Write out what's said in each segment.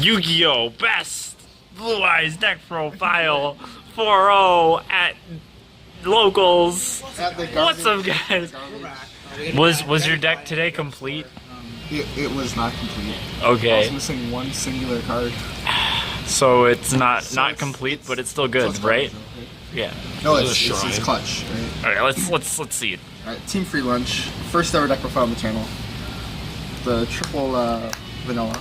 Yu-Gi-Oh! Best Blue Eyes deck profile 4-0 at locals. What's up, guys? Was your deck today complete? It was not complete. Okay. I was missing one singular card. So it's not complete, but it's still good, right? Yeah. No, it's clutch. Right? All right, let's see it. All right, Team Free Lunch, first ever deck profile on the channel. The triple vanilla.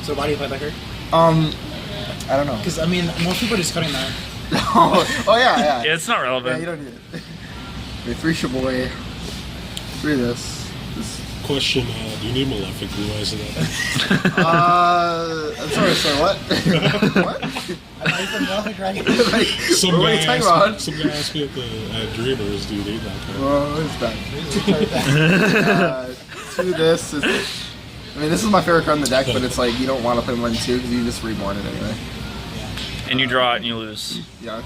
So why do you play that card? I don't know. Because I mean, most people are just cutting that. oh yeah. Yeah, it's not relevant. Yeah, you don't need it. Okay, 3 Shaboy, 3 of this. Question, do you need Malefic Blue Eyes in that? I'm sorry, what? What? I thought you said Malefic, right? Like, Some what are you talking about? Some guy asked me at Dreamers, do you need that card? Oh, it's bad. 2 this. I mean, this is my favorite card in the deck, but it's like you don't want to play more than 2 because you just reborn it anyway. And you draw it and you lose. Yeah.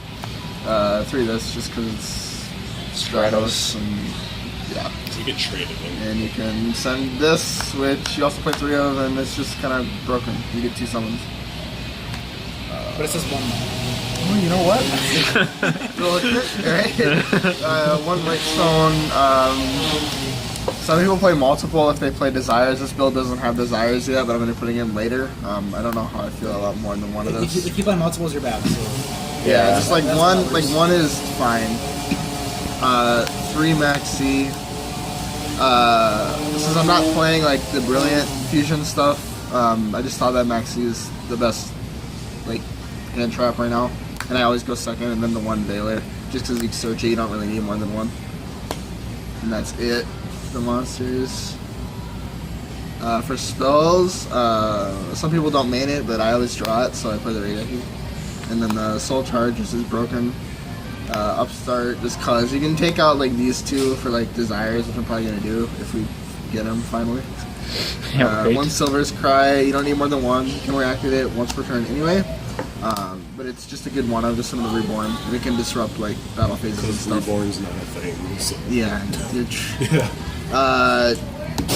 3 of this just because it's Stratos and yeah. You get traded in. And you can send this, which you also play 3 of, and it's just kind of broken. You get 2 summons. But it says 1 more. Oh, you know what? Right? 1 Lightstone. Some people play multiple if they play Desires. This build doesn't have Desires yet, but I'm going to be putting in later. I don't know how I feel about more than 1 of those. If you play multiples, you're bad. So. Yeah, just like one is fine. 3 Maxi. Since I'm not playing like the Brilliant Fusion stuff, I just thought that Maxi is the best like hand trap right now, and I always go second and then the 1 Baylor, just because you can search it, you don't really need more than 1. And that's it. The monsters. For spells, some people don't main it, but I always draw it, so I play the Raideki. And then the Soul Charge, which is broken. Upstart, just cause you can take out like these 2 for like Desires, which I'm probably gonna do if we get them finally. Yeah, 1 Silver's Cry, you don't need more than 1. You can reactivate it once per turn anyway. But it's just a good one of just some of the Reborn. And it can disrupt like battle phases and stuff. Reborn's not a thing. So. Yeah.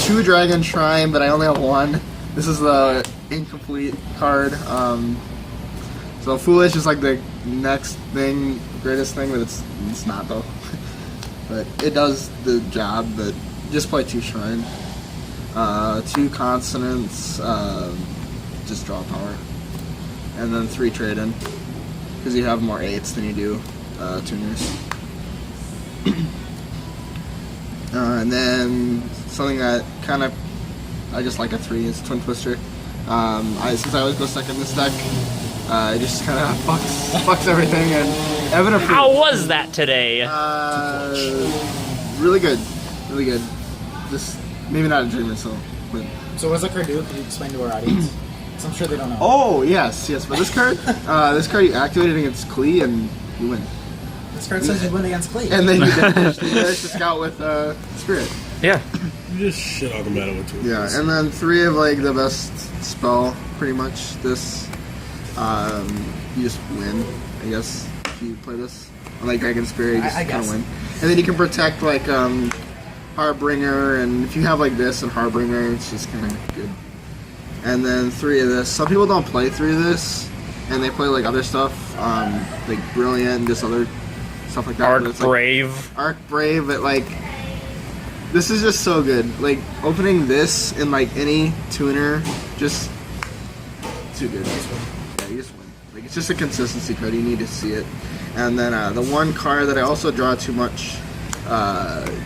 2 Dragon Shrine, but I only have 1. This is the incomplete card. So Foolish is like the next thing, greatest thing, but it's not though. But it does the job, but just play 2 Shrine. 2 Consonants, just draw power. And then 3 Trade-In, because you have more 8s than you do tuners. And then something that kind of, I just like a 3 is Twin Twister. Since I always go second in this deck, it just kind of fucks everything. And Evan approved. How was that today? Really good, really good. Just maybe not a dreamer, so. But. So what does that card do? Can you explain to our audience? Because I'm sure they don't know. Oh yes. But this card, you activate it against Klee and you win. This card says you win against Klee. And then you damage the scout with Spirit. Yeah. You just shit on the meta with 2. Yeah, and then 3 of like the best spell, pretty much. This, you just win, I guess, if you play this. On like Dragon Spirit, you just kind of win. And then you can protect like Harbinger, and if you have like this and Harbinger, it's just kind of good. And then 3 of this. Some people don't play 3 of this, and they play like other stuff, like Brilliant and just other stuff like that. Arc Brave. Arc Brave, but like, this is just so good. Like, opening this in like any tuner, just too good. Yeah, you just win. Like, it's just a consistency card. You need to see it. And then the 1 card that I also draw too much,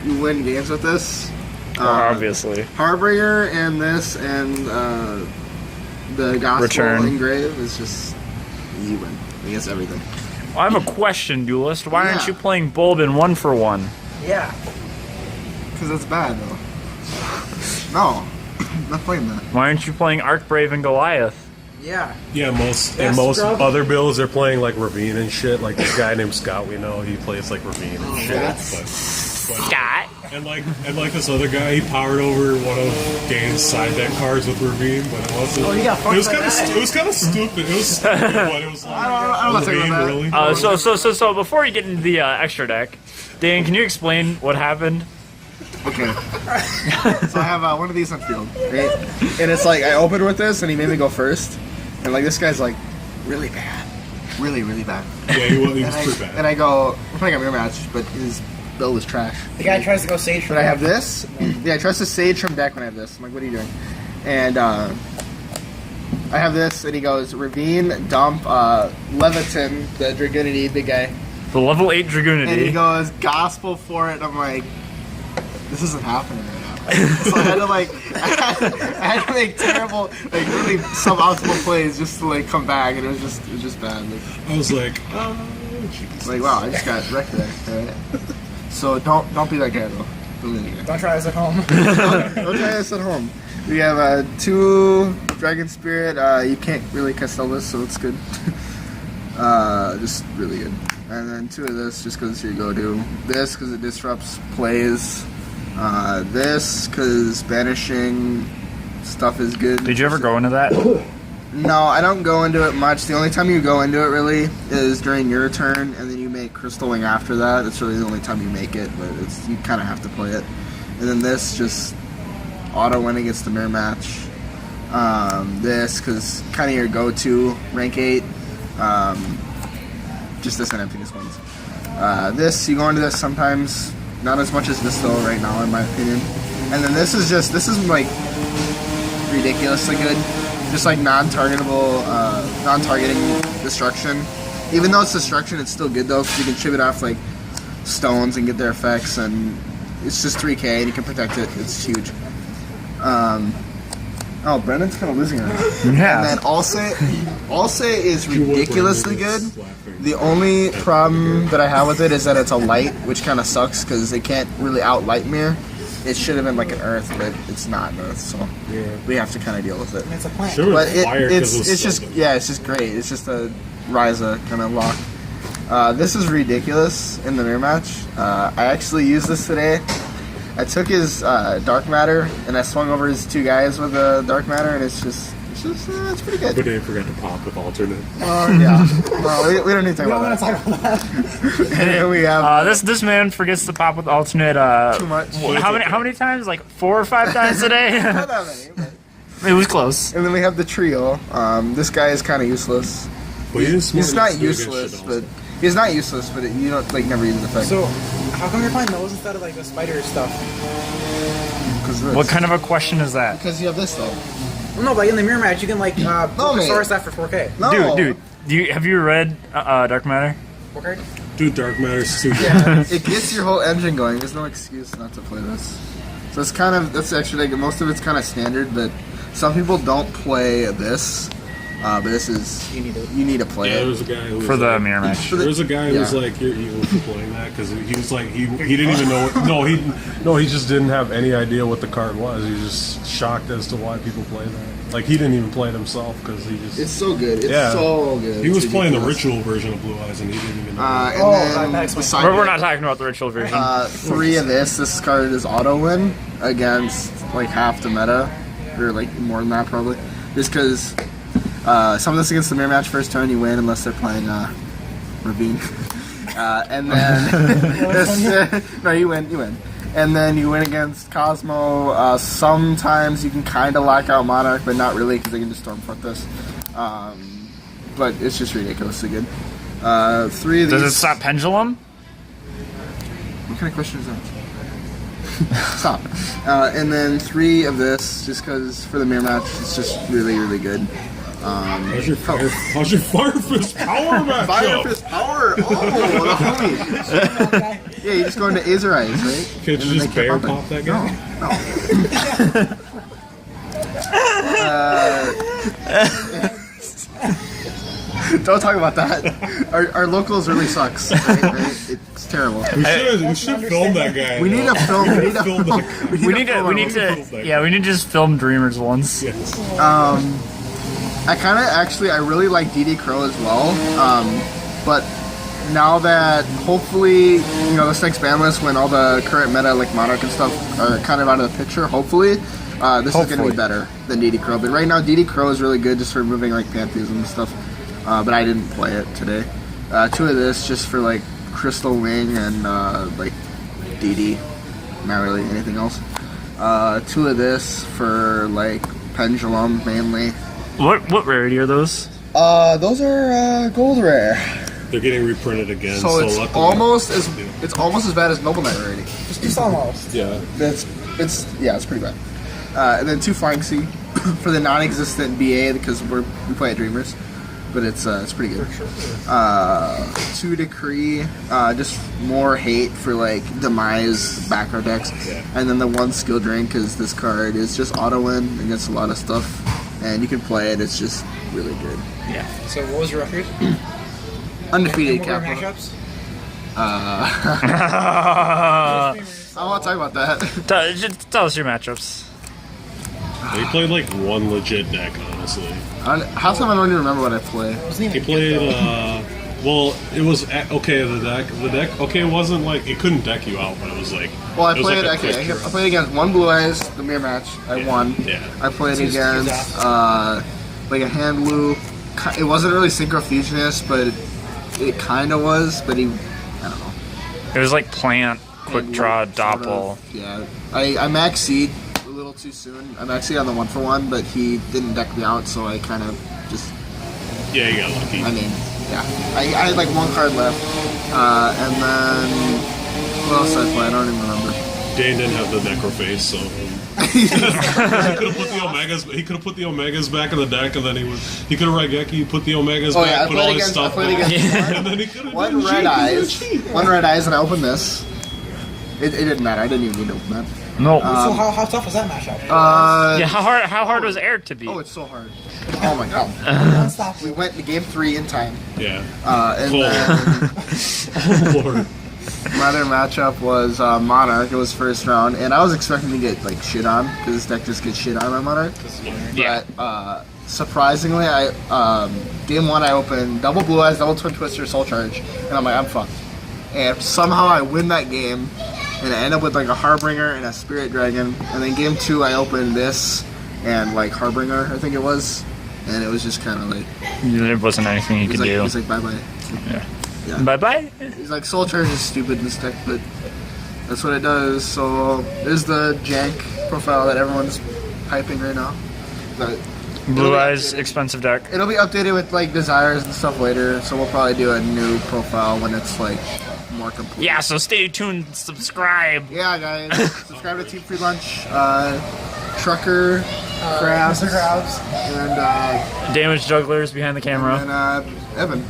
you win games with this. Obviously. Harbinger and this and the Gospel Return. Engrave is just, you win against everything. Well, I have a question, Duelist. Why aren't Yeah. you playing Bulb in 1-for-1? Yeah. Because it's bad, though. No, I'm not playing that. Why aren't you playing Arc Brave and Goliath? Yeah. Yeah, most Scrub. other builds they're playing like Ravine and shit. Like this guy named Scott, we know he plays like Ravine and shit. But Scott. and like this other guy, he powered over one of Dane's side deck cards with Ravine, but it wasn't. Oh, you got fucked it was by kind of that. It was kind of stupid. It was stupid, but it was like I'm not saying Ravine, about that. really. So before you get into the extra deck, Dan, can you explain what happened? Okay. So I have one of these on field, right? And it's like I opened with this, and he made me go first. and like this guy's like really bad, really bad. Yeah, he was And pretty bad. and I go, we're playing a mirror match, but his build is trash. The guy tries to go Sage from But I have this. Yeah, I trust the Sage from deck when I have this. I'm like, what are you doing? And I have this, and he goes, Ravine, Dump, Leviton, the Dragoonity, big guy. The level 8 And he Dragoonity. goes, Gospel for it. I'm like, this isn't happening right now. So I had to like, I had to make terrible, like really suboptimal plays just to like come back, and it was just bad. Like, I was like, oh, Jesus. like wow, I just got wrecked there. Right? So don't be that guy though. Don't try this at home. Don't try this at home. We have 2 Dragon Spirit. You can't really Castel this, so it's good. Just really good. And then 2 of this, just because it's your go-to. This, because it disrupts plays. This, because banishing stuff is good. Did you ever go into that? No, I don't go into it much. The only time you go into it really is during your turn, and then you make Crystal Wing after that. That's really the only time you make it, but you kind of have to play it. And then this, just auto win against the mirror match. This, because kind of your go-to rank 8. Just this and emptiness ones. This, you go into this sometimes, not as much as this though right now in my opinion. And then this is like ridiculously good. Just like non-targetable, non-targeting destruction. Even though it's destruction, it's still good though, because you can chip it off like stones and get their effects, and it's just 3k and you can protect it. It's huge. Oh, Brennan's kind of losing it. Yeah. And then Alsay is ridiculously good. The only problem that I have with it is that it's a light, which kind of sucks because they can't really out-light mirror. It should have been like an earth, but it's not an earth, so we have to kind of deal with it. It's a plant. Sure, But it's it's just it's just great. It's just a Ryza kind of lock. This is ridiculous in the mirror match. I actually used this today. I took his dark matter and I swung over his 2 guys with the dark matter, and it's pretty good. But they forgot to pop with alternate. Yeah. Well, we don't need to We don't talk want about to talk about that. that. And here we have This man forgets to pop with alternate. too much. How many times? Like 4 or 5 times a day? Not that many. But. It was close. And then we have the trio. This guy is kind of useless. But He's not useless, but you don't like never use an effect. So, how come you're playing those instead of like the spider stuff? What kind of a question is that? Because you have this though. Well, no, but in the mirror match, you can like No, mate. source that for 4K. No, Dude, have you read Dark Matter? 4K? Dude, Dark Matter's super. It gets your whole engine going. There's no excuse not to play this. So that's actually like most of it's kind of standard, but some people don't play this. But this is you need to play Yeah, there it. was a guy who was For the like, mirror match. There was a guy who was Yeah. like, "You're evil for playing that," because he was like, he didn't even know. He just didn't have any idea what the card was. He was just shocked as to why people play that. Like he didn't even play it himself because he just. It's so good. It's Yeah. so good. He was It's playing the ridiculous. ritual version of Blue Eyes, and he didn't even know. And that's then fine. beside We're it, not talking about the ritual version. 3 of this. This card is auto win against like half the meta, or like more than that probably. Just because some of this against the mirror match first turn you win unless they're playing Ravine, and then no, you win. And then you win against Cosmo. Sometimes you can kind of lock out Monarch, but not really because they can just Stormfront this. But it's just ridiculously good. 3 of these. Does it stop Pendulum? What kind of question is that? Stop. And then 3 of this, just because for the mirror match, it's just really good. How's your fire fist power matchup? Fire Fist Power! Oh, the homie! Yeah, you just go into Azer Eyes, right? Can't And you then just they keep bear pumping. pop that guy? Don't talk about that. Our locals really sucks. Right? It's terrible. We should film that guy. We need to film. We need to film film. that. We need to just film Dreamers once. Yes. I really like DD Crow as well. But now that hopefully, this next ban list, when all the current meta like Monarch and stuff are kind of out of the picture, hopefully, this is going to be better than DD Crow. But right now, DD Crow is really good just for removing like Pantheism and stuff. But I didn't play it today. 2 of this just for like Crystal Wing and like DD. Not really anything else. 2 of this for like Pendulum mainly. What rarity are those? Those are gold rare. They're getting reprinted again. So it's luckily- almost as bad as Noble Knight rarity. Just almost. Yeah. It's pretty bad. And then 2 Flying Sea for the non-existent BA because we play at Dreamers, but it's pretty good. 2 Decree, just more hate for like Demise background decks, and then the 1 Skill Drain because this card is just auto win against a lot of stuff, and you can play it. It's just really good. Yeah. So what was your record? Undefeated What were your capital. matchups? I don't want to talk about that. Just tell us your matchups. He played like one legit deck, honestly. Half the time I don't even remember what I play. He played, well, it was, okay, the deck, okay, it wasn't like, it couldn't deck you out, but it was like, Well, I it was played. like a Okay, quick I draw. played against 1 Blue Eyes, the mirror match. I won. Yeah. I played So it's against like a hand blue. It wasn't really Synchro Fusionist, but it kind of was. But I don't know. It was like plant, quick Hand draw, blue, sort doppel. of, yeah, I maxed seed a little too soon. I maxed seed on the 1-for-1, but he didn't deck me out, so I kind of just. Yeah, you got lucky. I mean, yeah. I had like 1 card left, and then what else did I play? I don't even remember. Dane didn't have the Necroface, so he could have put the Omegas. He could have put the Omegas back in the deck, and then he could have Raigeki, put the Omegas Oh back, yeah, I put all played his against. stuff I played back, against. and then he could have 1 red eyes. 1 red eyes, and I opened this. It didn't matter. I didn't even need to open that. No. So how tough was that matchup? Yeah, how hard was Eric to beat? Oh, it's so hard. Oh my god. Non-stop. We went to game 3 in time. Yeah. And Cool. then Oh, Lord. my other matchup was Monarch. It was first round, and I was expecting to get like shit on because this deck just gets shit on by Monarch. Yeah. But surprisingly, game 1 I opened double Blue Eyes, double Twin Twister, Soul Charge, and I'm like, I'm fucked. And somehow I win that game, and I end up with like a Harbinger and a Spirit Dragon. And then game 2 I opened this and like Harbinger, I think it was, and it was just kind of like There wasn't anything you could it do. was like bye bye. Bye bye. He's like, Soul Charge is stupid in this deck, but that's what it does. So there's the jank profile that everyone's hyping right now. But Blue Eyes, expensive deck. it'll be updated with like desires and stuff later. So we'll probably do a new profile when it's like more complete. Yeah, so stay tuned, subscribe. Yeah, guys, subscribe to Team Free Lunch, Trucker, Crabs, Mr. Krabs. and Damage jugglers behind the camera, Evan.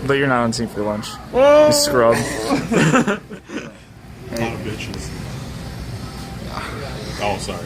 but you're not on Team for lunch. You scrub. A lot of bitches. Oh, sorry.